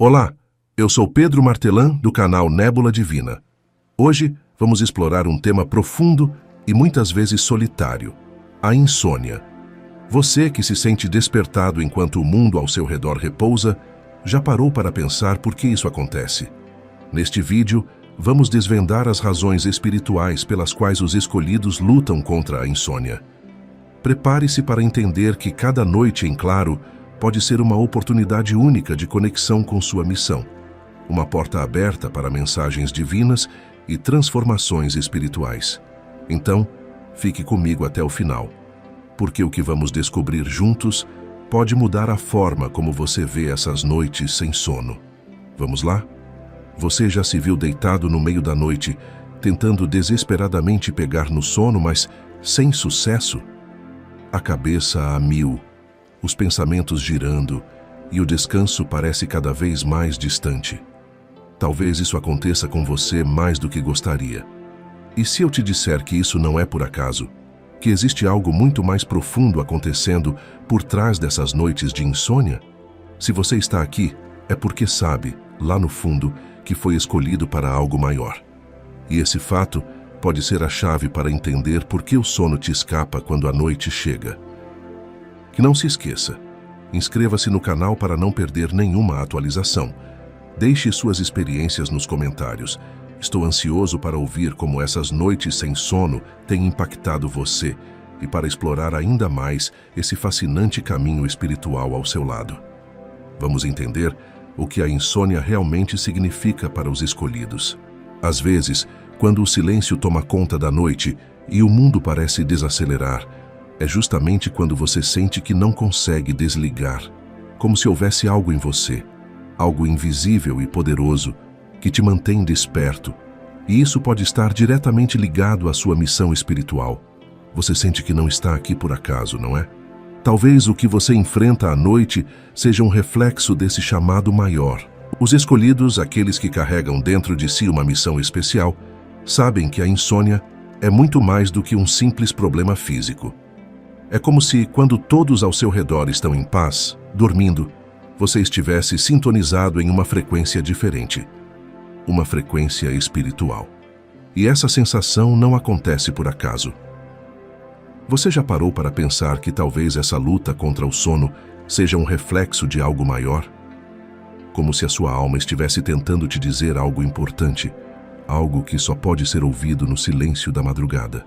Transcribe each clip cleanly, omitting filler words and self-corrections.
Olá, eu sou Pedro Martelhan, do canal Nébula Divina. Hoje vamos explorar um tema profundo e muitas vezes solitário: a insônia. Você que se sente despertado enquanto o mundo ao seu redor repousa, já parou para pensar por que isso acontece? Neste vídeo, vamos desvendar as razões espirituais pelas quais os escolhidos lutam contra a insônia. Prepare-se para entender que cada noite em claro pode ser uma oportunidade única de conexão com sua missão, uma porta aberta para mensagens divinas e transformações espirituais. Então, fique comigo até o final, porque o que vamos descobrir juntos pode mudar a forma como você vê essas noites sem sono. Vamos lá? Você já se viu deitado no meio da noite, tentando desesperadamente pegar no sono, mas sem sucesso? A cabeça a mil, os pensamentos girando, e o descanso parece cada vez mais distante. Talvez isso aconteça com você mais do que gostaria. E se eu te disser que isso não é por acaso, que existe algo muito mais profundo acontecendo por trás dessas noites de insônia? Se você está aqui, é porque sabe, lá no fundo, que foi escolhido para algo maior. E esse fato pode ser a chave para entender por que o sono te escapa quando a noite chega. Que não se esqueça, inscreva-se no canal para não perder nenhuma atualização. Deixe suas experiências nos comentários. Estou ansioso para ouvir como essas noites sem sono têm impactado você e para explorar ainda mais esse fascinante caminho espiritual ao seu lado. Vamos entender o que a insônia realmente significa para os escolhidos. Às vezes, quando o silêncio toma conta da noite e o mundo parece desacelerar, é justamente quando você sente que não consegue desligar, como se houvesse algo em você, algo invisível e poderoso, que te mantém desperto. E isso pode estar diretamente ligado à sua missão espiritual. Você sente que não está aqui por acaso, não é? Talvez o que você enfrenta à noite seja um reflexo desse chamado maior. Os escolhidos, aqueles que carregam dentro de si uma missão especial, sabem que a insônia é muito mais do que um simples problema físico. É como se, quando todos ao seu redor estão em paz, dormindo, você estivesse sintonizado em uma frequência diferente, uma frequência espiritual. E essa sensação não acontece por acaso. Você já parou para pensar que talvez essa luta contra o sono seja um reflexo de algo maior? Como se a sua alma estivesse tentando te dizer algo importante, algo que só pode ser ouvido no silêncio da madrugada.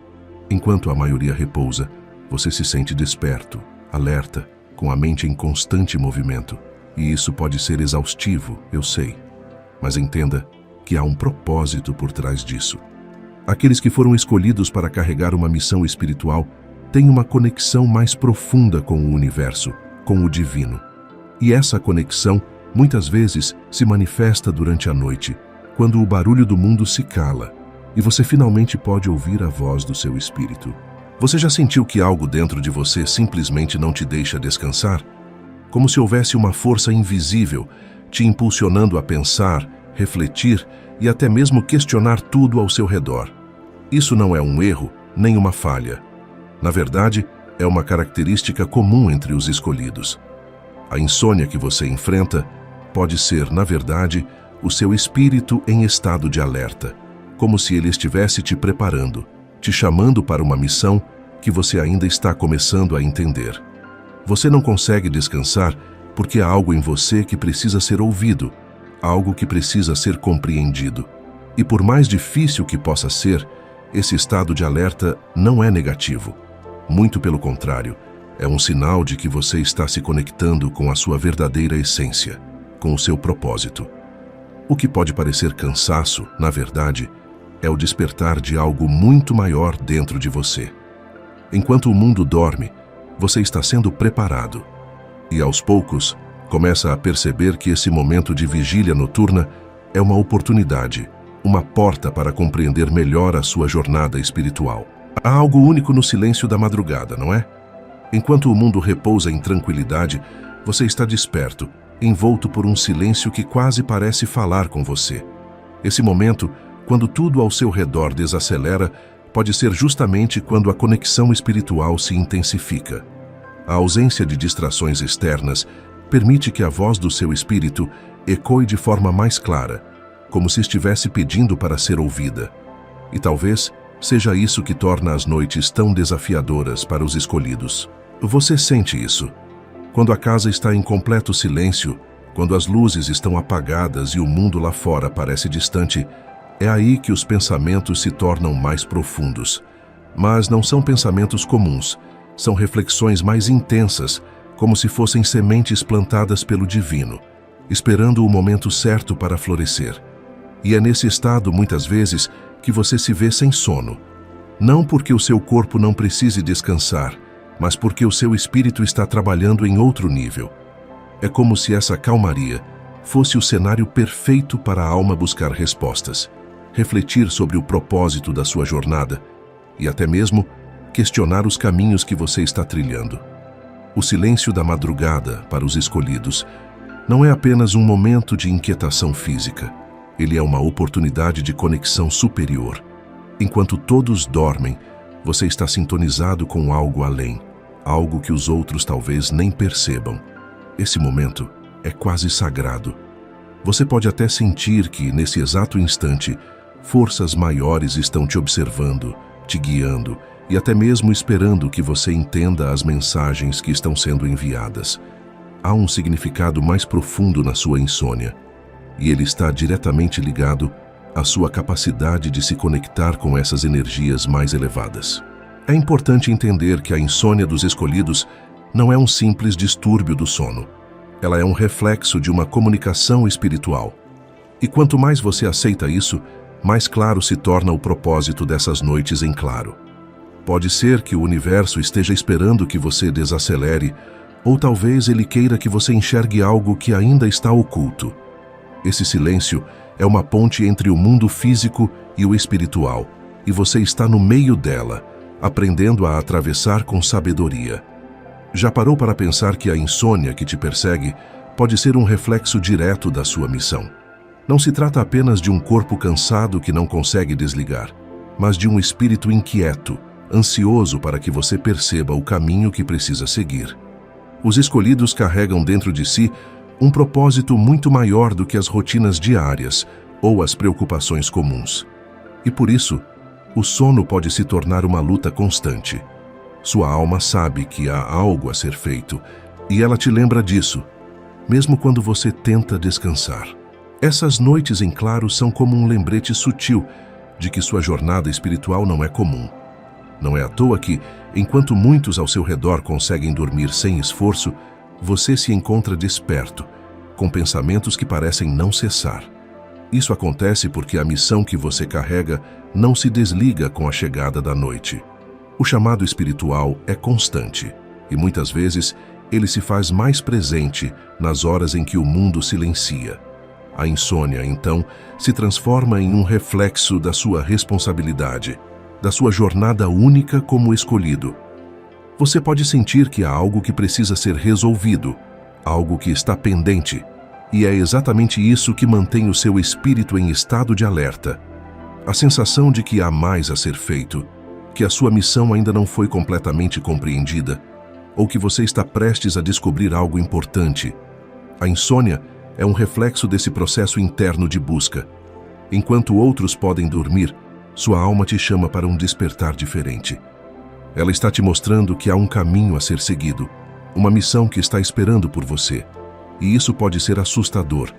Enquanto a maioria repousa, você se sente desperto, alerta, com a mente em constante movimento. E isso pode ser exaustivo, eu sei. Mas entenda que há um propósito por trás disso. Aqueles que foram escolhidos para carregar uma missão espiritual têm uma conexão mais profunda com o universo, com o divino. E essa conexão, muitas vezes, se manifesta durante a noite, quando o barulho do mundo se cala e você finalmente pode ouvir a voz do seu espírito. Você já sentiu que algo dentro de você simplesmente não te deixa descansar? Como se houvesse uma força invisível te impulsionando a pensar, refletir e até mesmo questionar tudo ao seu redor. Isso não é um erro, nem uma falha. Na verdade, é uma característica comum entre os escolhidos. A insônia que você enfrenta pode ser, na verdade, o seu espírito em estado de alerta, como se ele estivesse te preparando, te chamando para uma missão que você ainda está começando a entender. Você não consegue descansar porque há algo em você que precisa ser ouvido, algo que precisa ser compreendido. E por mais difícil que possa ser, esse estado de alerta não é negativo. Muito pelo contrário, é um sinal de que você está se conectando com a sua verdadeira essência, com o seu propósito. O que pode parecer cansaço, na verdade, é o despertar de algo muito maior dentro de você. Enquanto o mundo dorme, você está sendo preparado. E aos poucos, começa a perceber que esse momento de vigília noturna é uma oportunidade, uma porta para compreender melhor a sua jornada espiritual. Há algo único no silêncio da madrugada, não é? Enquanto o mundo repousa em tranquilidade, você está desperto, envolto por um silêncio que quase parece falar com você. Esse momento, quando tudo ao seu redor desacelera, pode ser justamente quando a conexão espiritual se intensifica. A ausência de distrações externas permite que a voz do seu espírito ecoe de forma mais clara, como se estivesse pedindo para ser ouvida. E talvez seja isso que torna as noites tão desafiadoras para os escolhidos. Você sente isso? Quando a casa está em completo silêncio, quando as luzes estão apagadas e o mundo lá fora parece distante, é aí que os pensamentos se tornam mais profundos. Mas não são pensamentos comuns, são reflexões mais intensas, como se fossem sementes plantadas pelo divino, esperando o momento certo para florescer. E é nesse estado, muitas vezes, que você se vê sem sono. Não porque o seu corpo não precise descansar, mas porque o seu espírito está trabalhando em outro nível. É como se essa calmaria fosse o cenário perfeito para a alma buscar respostas, refletir sobre o propósito da sua jornada e até mesmo questionar os caminhos que você está trilhando. O silêncio da madrugada, para os escolhidos, não é apenas um momento de inquietação física. Ele é uma oportunidade de conexão superior. Enquanto todos dormem, você está sintonizado com algo além, algo que os outros talvez nem percebam. Esse momento é quase sagrado. Você pode até sentir que, nesse exato instante, forças maiores estão te observando, te guiando e até mesmo esperando que você entenda as mensagens que estão sendo enviadas. Há um significado mais profundo na sua insônia, e ele está diretamente ligado à sua capacidade de se conectar com essas energias mais elevadas. É importante entender que a insônia dos escolhidos não é um simples distúrbio do sono. Ela é um reflexo de uma comunicação espiritual. E quanto mais você aceita isso, mais claro se torna o propósito dessas noites em claro. Pode ser que o universo esteja esperando que você desacelere, ou talvez ele queira que você enxergue algo que ainda está oculto. Esse silêncio é uma ponte entre o mundo físico e o espiritual, e você está no meio dela, aprendendo a atravessar com sabedoria. Já parou para pensar que a insônia que te persegue pode ser um reflexo direto da sua missão? Não se trata apenas de um corpo cansado que não consegue desligar, mas de um espírito inquieto, ansioso para que você perceba o caminho que precisa seguir. Os escolhidos carregam dentro de si um propósito muito maior do que as rotinas diárias ou as preocupações comuns. E por isso, o sono pode se tornar uma luta constante. Sua alma sabe que há algo a ser feito e ela te lembra disso, mesmo quando você tenta descansar. Essas noites em claro são como um lembrete sutil de que sua jornada espiritual não é comum. Não é à toa que, enquanto muitos ao seu redor conseguem dormir sem esforço, você se encontra desperto, com pensamentos que parecem não cessar. Isso acontece porque a missão que você carrega não se desliga com a chegada da noite. O chamado espiritual é constante, e muitas vezes ele se faz mais presente nas horas em que o mundo silencia. A insônia, então, se transforma em um reflexo da sua responsabilidade, da sua jornada única como escolhido. Você pode sentir que há algo que precisa ser resolvido, algo que está pendente, e é exatamente isso que mantém o seu espírito em estado de alerta. A sensação de que há mais a ser feito, que a sua missão ainda não foi completamente compreendida, ou que você está prestes a descobrir algo importante. A insônia é um reflexo desse processo interno de busca. Enquanto outros podem dormir, sua alma te chama para um despertar diferente. Ela está te mostrando que há um caminho a ser seguido, uma missão que está esperando por você. E isso pode ser assustador,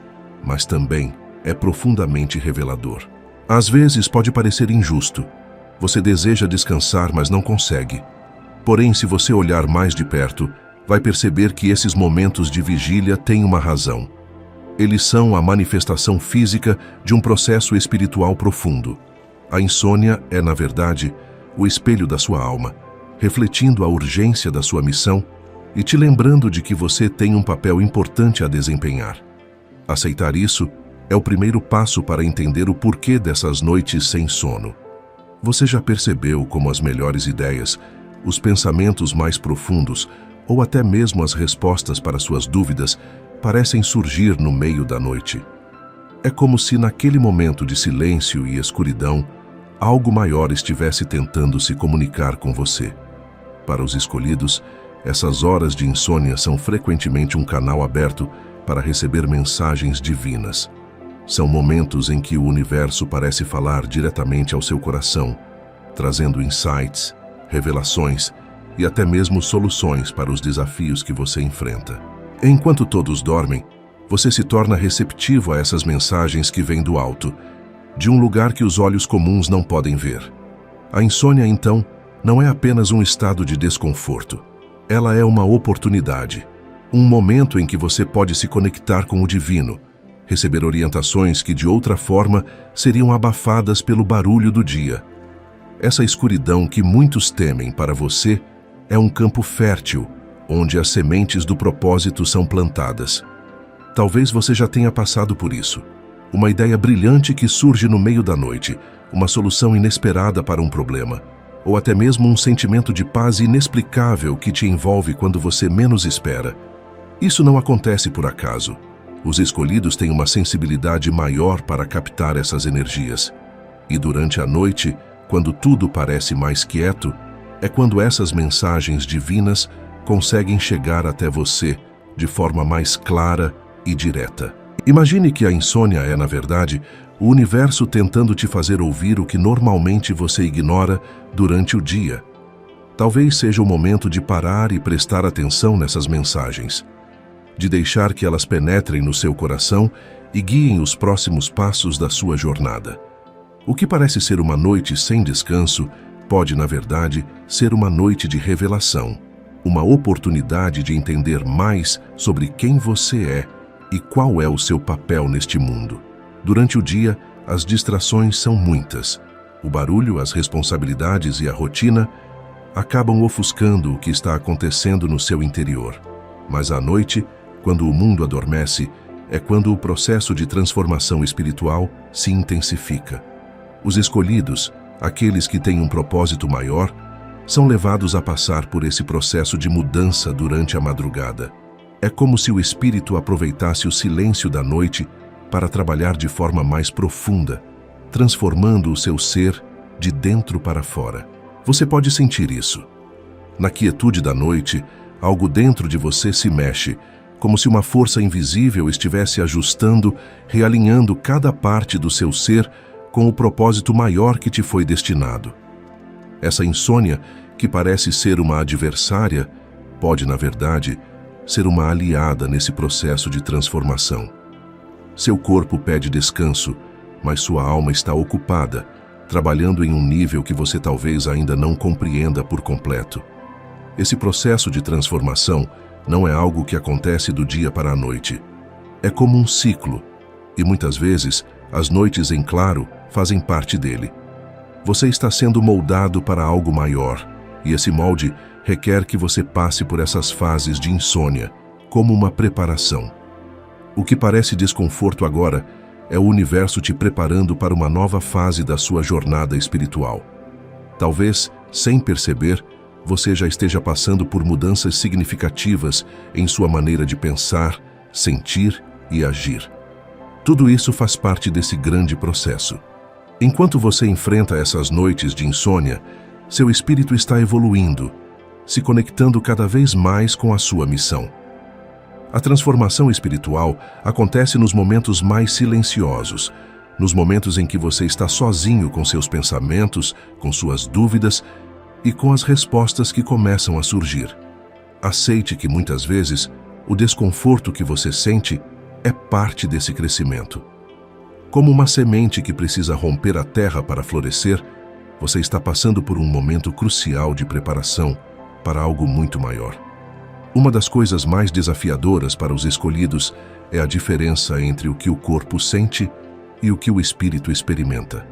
mas também é profundamente revelador. Às vezes pode parecer injusto. Você deseja descansar, mas não consegue. Porém, se você olhar mais de perto, vai perceber que esses momentos de vigília têm uma razão. Eles são a manifestação física de um processo espiritual profundo. A insônia é, na verdade, o espelho da sua alma, refletindo a urgência da sua missão e te lembrando de que você tem um papel importante a desempenhar. Aceitar isso é o primeiro passo para entender o porquê dessas noites sem sono. Você já percebeu como as melhores ideias, os pensamentos mais profundos ou até mesmo as respostas para suas dúvidas parecem surgir no meio da noite? É como se naquele momento de silêncio e escuridão, algo maior estivesse tentando se comunicar com você. Para os escolhidos, essas horas de insônia são frequentemente um canal aberto para receber mensagens divinas. São momentos em que o universo parece falar diretamente ao seu coração, trazendo insights, revelações e até mesmo soluções para os desafios que você enfrenta. Enquanto todos dormem, você se torna receptivo a essas mensagens que vêm do alto, de um lugar que os olhos comuns não podem ver. A insônia, então, não é apenas um estado de desconforto. Ela é uma oportunidade, um momento em que você pode se conectar com o divino, receber orientações que de outra forma seriam abafadas pelo barulho do dia. Essa escuridão que muitos temem para você é um campo fértil, onde as sementes do propósito são plantadas. Talvez você já tenha passado por isso. Uma ideia brilhante que surge no meio da noite, uma solução inesperada para um problema, ou até mesmo um sentimento de paz inexplicável que te envolve quando você menos espera. Isso não acontece por acaso. Os escolhidos têm uma sensibilidade maior para captar essas energias. E durante a noite, quando tudo parece mais quieto, é quando essas mensagens divinas conseguem chegar até você de forma mais clara e direta. Imagine que a insônia é, na verdade, o universo tentando te fazer ouvir o que normalmente você ignora durante o dia. Talvez seja o momento de parar e prestar atenção nessas mensagens, de deixar que elas penetrem no seu coração e guiem os próximos passos da sua jornada. O que parece ser uma noite sem descanso pode, na verdade, ser uma noite de revelação, uma oportunidade de entender mais sobre quem você é e qual é o seu papel neste mundo. Durante o dia, as distrações são muitas. O barulho, as responsabilidades e a rotina acabam ofuscando o que está acontecendo no seu interior. Mas à noite, quando o mundo adormece, é quando o processo de transformação espiritual se intensifica. Os escolhidos, aqueles que têm um propósito maior, são levados a passar por esse processo de mudança durante a madrugada. É como se o espírito aproveitasse o silêncio da noite para trabalhar de forma mais profunda, transformando o seu ser de dentro para fora. Você pode sentir isso. Na quietude da noite, algo dentro de você se mexe, como se uma força invisível estivesse ajustando, realinhando cada parte do seu ser com o propósito maior que te foi destinado. Essa insônia, que parece ser uma adversária, pode, na verdade, ser uma aliada nesse processo de transformação. Seu corpo pede descanso, mas sua alma está ocupada, trabalhando em um nível que você talvez ainda não compreenda por completo. Esse processo de transformação não é algo que acontece do dia para a noite. É como um ciclo, e muitas vezes as noites em claro fazem parte dele. Você está sendo moldado para algo maior, e esse molde requer que você passe por essas fases de insônia, como uma preparação. O que parece desconforto agora é o universo te preparando para uma nova fase da sua jornada espiritual. Talvez, sem perceber, você já esteja passando por mudanças significativas em sua maneira de pensar, sentir e agir. Tudo isso faz parte desse grande processo. Enquanto você enfrenta essas noites de insônia, seu espírito está evoluindo, se conectando cada vez mais com a sua missão. A transformação espiritual acontece nos momentos mais silenciosos, nos momentos em que você está sozinho com seus pensamentos, com suas dúvidas e com as respostas que começam a surgir. Aceite que muitas vezes o desconforto que você sente é parte desse crescimento. Como uma semente que precisa romper a terra para florescer, você está passando por um momento crucial de preparação para algo muito maior. Uma das coisas mais desafiadoras para os escolhidos é a diferença entre o que o corpo sente e o que o espírito experimenta.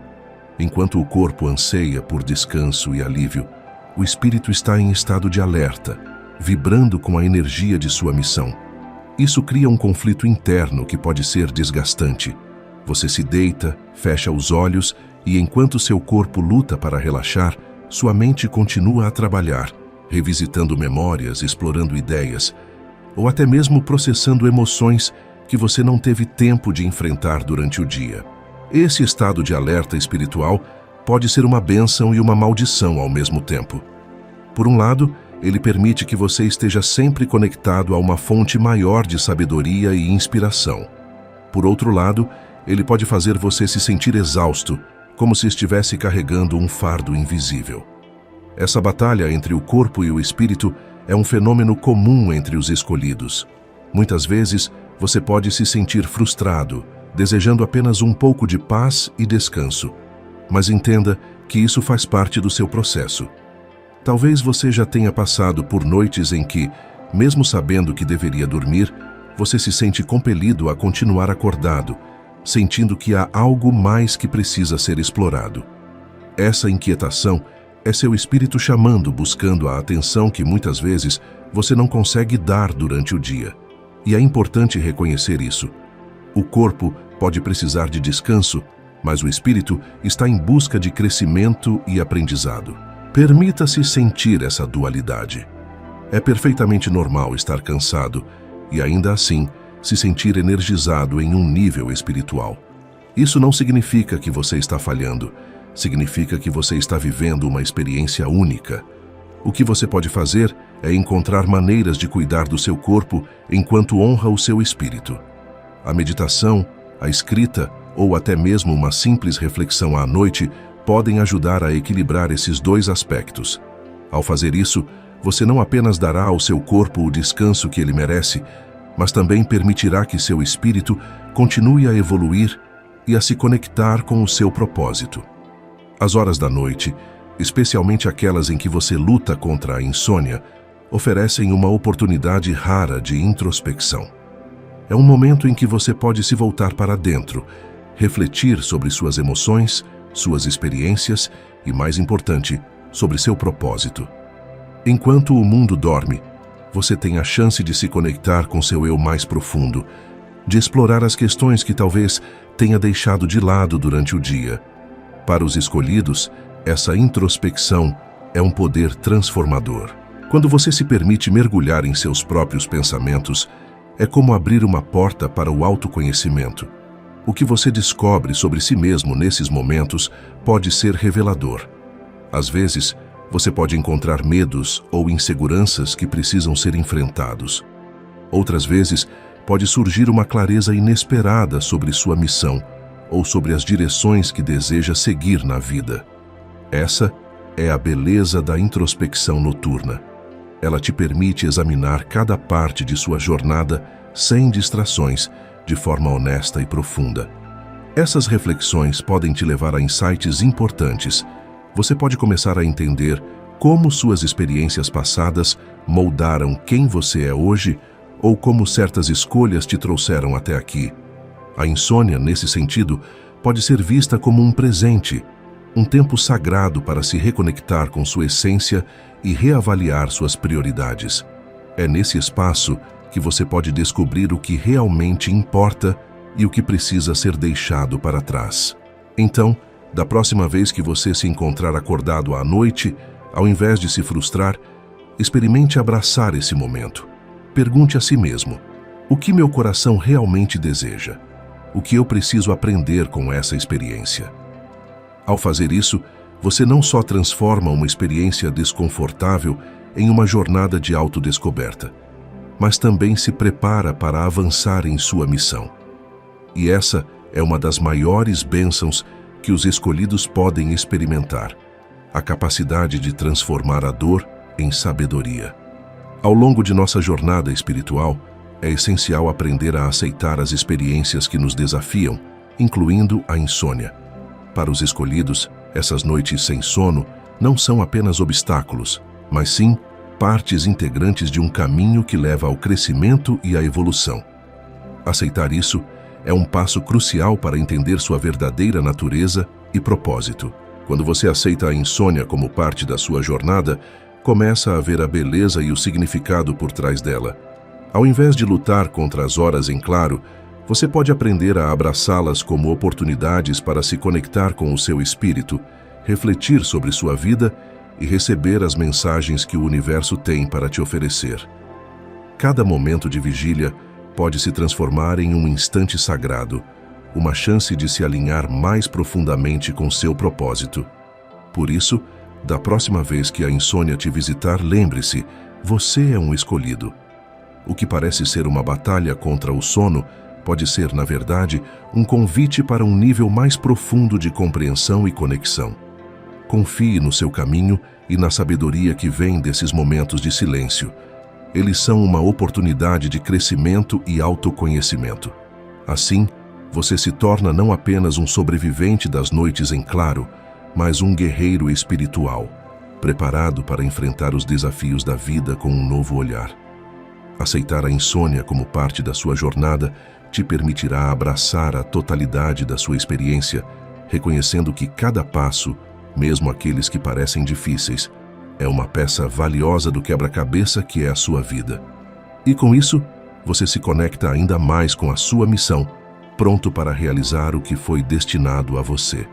Enquanto o corpo anseia por descanso e alívio, o espírito está em estado de alerta, vibrando com a energia de sua missão. Isso cria um conflito interno que pode ser desgastante. Você se deita, fecha os olhos e, enquanto seu corpo luta para relaxar, sua mente continua a trabalhar, revisitando memórias, explorando ideias, ou até mesmo processando emoções que você não teve tempo de enfrentar durante o dia. Esse estado de alerta espiritual pode ser uma bênção e uma maldição ao mesmo tempo. Por um lado, ele permite que você esteja sempre conectado a uma fonte maior de sabedoria e inspiração. Por outro lado, ele pode fazer você se sentir exausto, como se estivesse carregando um fardo invisível. Essa batalha entre o corpo e o espírito é um fenômeno comum entre os escolhidos. Muitas vezes, você pode se sentir frustrado, desejando apenas um pouco de paz e descanso. Mas entenda que isso faz parte do seu processo. Talvez você já tenha passado por noites em que, mesmo sabendo que deveria dormir, você se sente compelido a continuar acordado, sentindo que há algo mais que precisa ser explorado. Essa inquietação é seu espírito chamando, buscando a atenção que muitas vezes você não consegue dar durante o dia. E é importante reconhecer isso. O corpo pode precisar de descanso, mas o espírito está em busca de crescimento e aprendizado. Permita-se sentir essa dualidade. É perfeitamente normal estar cansado e, ainda assim, se sentir energizado em um nível espiritual. Isso não significa que você está falhando, significa que você está vivendo uma experiência única. O que você pode fazer é encontrar maneiras de cuidar do seu corpo enquanto honra o seu espírito. A meditação, a escrita ou até mesmo uma simples reflexão à noite podem ajudar a equilibrar esses dois aspectos. Ao fazer isso, você não apenas dará ao seu corpo o descanso que ele merece, mas também permitirá que seu espírito continue a evoluir e a se conectar com o seu propósito. As horas da noite, especialmente aquelas em que você luta contra a insônia, oferecem uma oportunidade rara de introspecção. É um momento em que você pode se voltar para dentro, refletir sobre suas emoções, suas experiências e, mais importante, sobre seu propósito. Enquanto o mundo dorme, você tem a chance de se conectar com seu eu mais profundo, de explorar as questões que talvez tenha deixado de lado durante o dia. Para os escolhidos, essa introspecção é um poder transformador. Quando você se permite mergulhar em seus próprios pensamentos, é como abrir uma porta para o autoconhecimento. O que você descobre sobre si mesmo nesses momentos pode ser revelador. Às vezes, você pode encontrar medos ou inseguranças que precisam ser enfrentados. Outras vezes, pode surgir uma clareza inesperada sobre sua missão ou sobre as direções que deseja seguir na vida. Essa é a beleza da introspecção noturna. Ela te permite examinar cada parte de sua jornada sem distrações, de forma honesta e profunda. Essas reflexões podem te levar a insights importantes. Você pode começar a entender como suas experiências passadas moldaram quem você é hoje ou como certas escolhas te trouxeram até aqui. A insônia, nesse sentido, pode ser vista como um presente, um tempo sagrado para se reconectar com sua essência e reavaliar suas prioridades. É nesse espaço que você pode descobrir o que realmente importa e o que precisa ser deixado para trás. Então, da próxima vez que você se encontrar acordado à noite, ao invés de se frustrar, experimente abraçar esse momento. Pergunte a si mesmo: o que meu coração realmente deseja? O que eu preciso aprender com essa experiência? Ao fazer isso, você não só transforma uma experiência desconfortável em uma jornada de autodescoberta, mas também se prepara para avançar em sua missão. E essa é uma das maiores bênçãos que os escolhidos podem experimentar: a capacidade de transformar a dor em sabedoria. Ao longo de nossa jornada espiritual, é essencial aprender a aceitar as experiências que nos desafiam, incluindo a insônia. Para os escolhidos, essas noites sem sono não são apenas obstáculos, mas sim partes integrantes de um caminho que leva ao crescimento e à evolução. Aceitar isso é um passo crucial para entender sua verdadeira natureza e propósito. Quando você aceita a insônia como parte da sua jornada, começa a ver a beleza e o significado por trás dela. Ao invés de lutar contra as horas em claro, você pode aprender a abraçá-las como oportunidades para se conectar com o seu espírito, refletir sobre sua vida e receber as mensagens que o universo tem para te oferecer. Cada momento de vigília pode se transformar em um instante sagrado, uma chance de se alinhar mais profundamente com seu propósito. Por isso, Da próxima vez que a insônia te visitar, lembre-se, você é um escolhido. O que parece ser uma batalha contra o sono pode ser, na verdade, um convite para um nível mais profundo de compreensão e conexão. Confie no seu caminho e na sabedoria que vem desses momentos de silêncio. Eles são uma oportunidade de crescimento e autoconhecimento. Assim, você se torna não apenas um sobrevivente das noites em claro, mas um guerreiro espiritual, preparado para enfrentar os desafios da vida com um novo olhar. Aceitar a insônia como parte da sua jornada te permitirá abraçar a totalidade da sua experiência, reconhecendo que cada passo, mesmo aqueles que parecem difíceis, é uma peça valiosa do quebra-cabeça que é a sua vida. E com isso, você se conecta ainda mais com a sua missão, pronto para realizar o que foi destinado a você.